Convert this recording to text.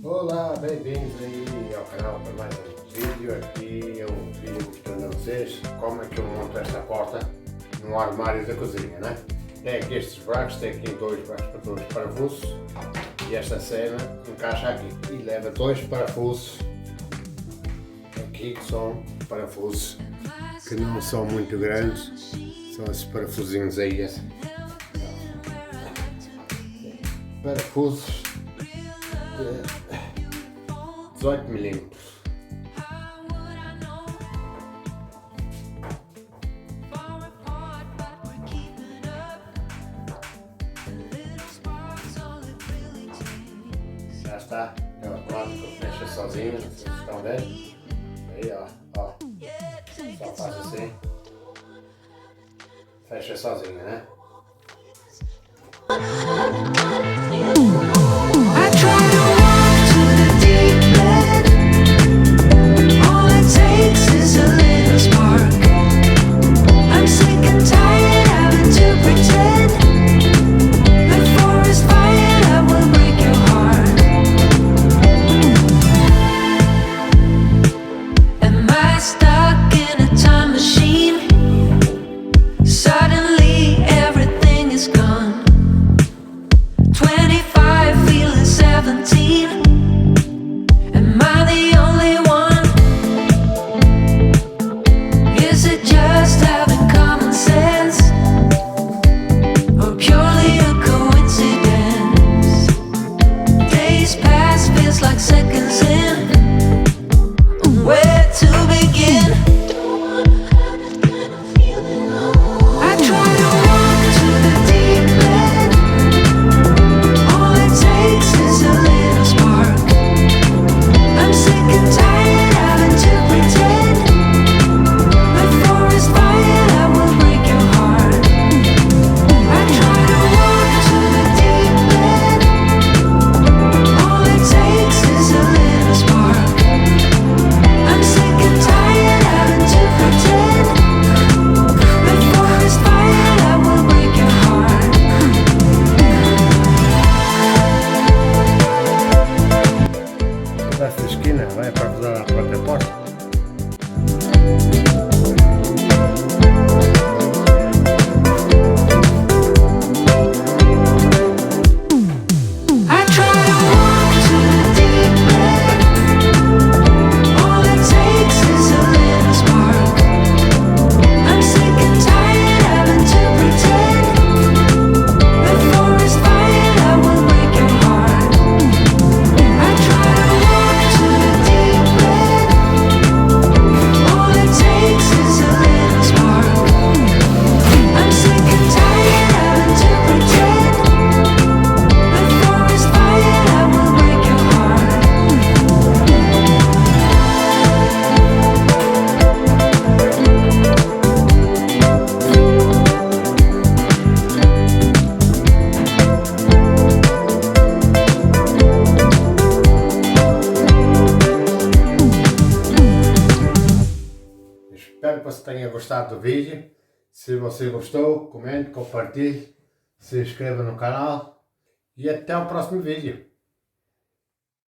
Olá, bem-vindos aí ao canal para mais um vídeo. Aqui é um vídeo mostrando a vocês como é que eu monto esta porta no armário da cozinha, né? Tem aqui estes buracos, tem aqui dois buracos para todos os parafusos e esta cena encaixa aqui e leva dois parafusos aqui que são parafusos que não são muito grandes, são esses parafusinhos aí, parafusos de 18 milímetros. Já está, ela pronto, fecha sozinha, vocês estão vendo? Aí ó, só faz assim, fecha sozinha, né? Esta esquina vai para fazer a própria porta. Espero que você tenha gostado do vídeo. Se você gostou, comente, compartilhe, se inscreva no canal e até o próximo vídeo.